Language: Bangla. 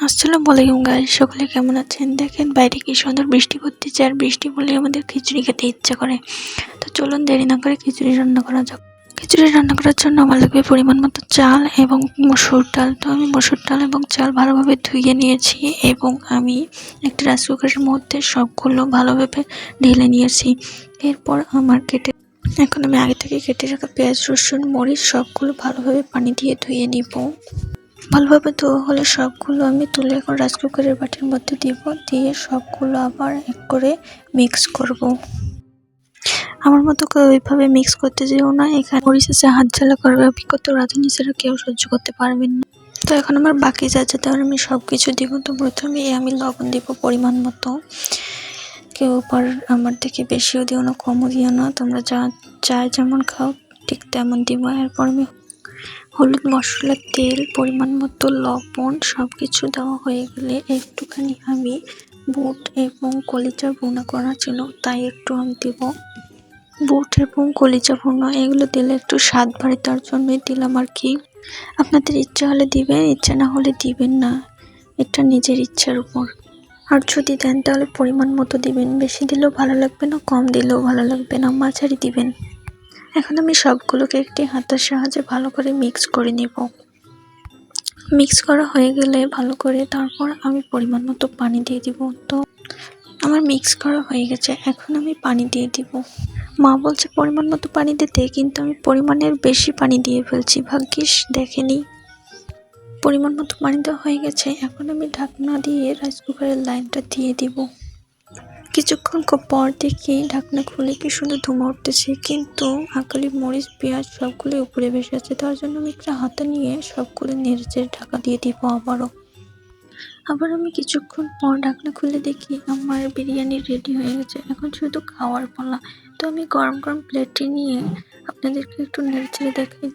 আসসালামু আলাইকুম গাইস, সকলে কেমন আছেন? দেখেন বাইরে কি সুন্দর বৃষ্টি পড়তেছে, আর বৃষ্টি পড়লে আমাদের খিচুড়ি খেতে ইচ্ছা করে। তো চলুন দেরি না করে খিচুড়ি রান্না করা যাক। খিচুড়ি রান্না করার জন্য আমার লাগবে পরিমাণ মতো চাল এবং মসুর ডাল। তো আমি মসুর ডাল এবং চাল ভালোভাবে ধুয়ে নিয়েছি এবং আমি একটা রাইস কুকারের মধ্যে সবগুলো ভালোভাবে ঢেলে নিয়েছি। এরপর এখন আমি আগে থেকে কেটে রাখা পেঁয়াজ, রসুন, মরিচ সবগুলো ভালোভাবে পানি দিয়ে ধুয়ে নিব। ভালোভাবে ধোয়া হলে সবগুলো আমি তুলে এখন রাইস কুকারের বাটির মধ্যে দিব, দিয়ে সবগুলো আবার এক করে মিক্স করব। আমার মতো কেউ ওইভাবে মিক্স করতে যেও না, এখানে মরিচ আছে হাত জ্বালা করবে, অভিজ্ঞতা রাঁধুনি ছাড়া কেউ সহ্য করতে পারবেন না। তো এখন আমার বাকি যা দেওয়ার আমি সব কিছু দিব। তো প্রথমে আমি লবণ দিব পরিমাণ মতো, কেউ পর আমার থেকে বেশিও দিও না কমও দিও না, তোমরা যা যেমন খাও ঠিক তেমন দিব। এরপর আমি হলুদ, মশলা, তেল, পরিমাণ মতো লবণ সব কিছু দেওয়া হয়ে গেলে একটুখানি আমি বুট এবং কলিজা ভুনা করা ছিল তাই একটু আমি দিব। বুট এবং কলিজা ভুনা এগুলো দিলে একটু স্বাদ বাড়ে, তার জন্যই দিলাম আর কি। আপনাদের ইচ্ছা হলে দিবেন, ইচ্ছা না হলে দিবেন না, এটা নিজের ইচ্ছার উপর। আর যদি দেন তাহলে পরিমাণ মতো দিবেন, বেশি দিলেও ভালো লাগবে না, কম দিলেও ভালো লাগবে না, মাঝারি দিবেন। এখন আমি সবগুলোকে একটি হাতার সাহায্যে ভালো করে মিক্স করে নেব। মিক্স করা হয়ে গেলে ভালো করে তারপর আমি পরিমাণ মতো পানি দিয়ে দিব। তো আমার মিক্স করা হয়ে গেছে, এখন আমি পানি দিয়ে দিব। মা বলছে পরিমাণ মতো পানি দিতে, কিন্তু আমি পরিমাণের বেশি পানি দিয়ে ফেলছি, ভাগ্যিস দেখেনি। পরিমাণ মতো পানি দেওয়া হয়ে গেছে, এখন আমি ঢাকনা দিয়ে রাইস কুকারের লাইনটা দিয়ে দিব। কিছুক্ষণ পর দেখি ঢাকনা খুলে কি সুন্দর ধোঁয়া উঠতেছে, কিন্তু আকালি মরিচ, পেঁয়াজ সবগুলো উপরে ভেসে আছে। তার জন্য আমি একটা হাতা নিয়ে সবগুলো নেড়েচেড়ে ঢাকা দিয়ে দিব। আবার আমি কিছুক্ষণ পর ঢাকনা খুলে দেখি আমার বিরিয়ানি রেডি হয়ে গেছে, এখন শুধু খাওয়ার পালা। তো আমি গরম গরম প্লেটে নিয়ে আপনাদেরকে একটু নেড়েচেড়ে দেখাই।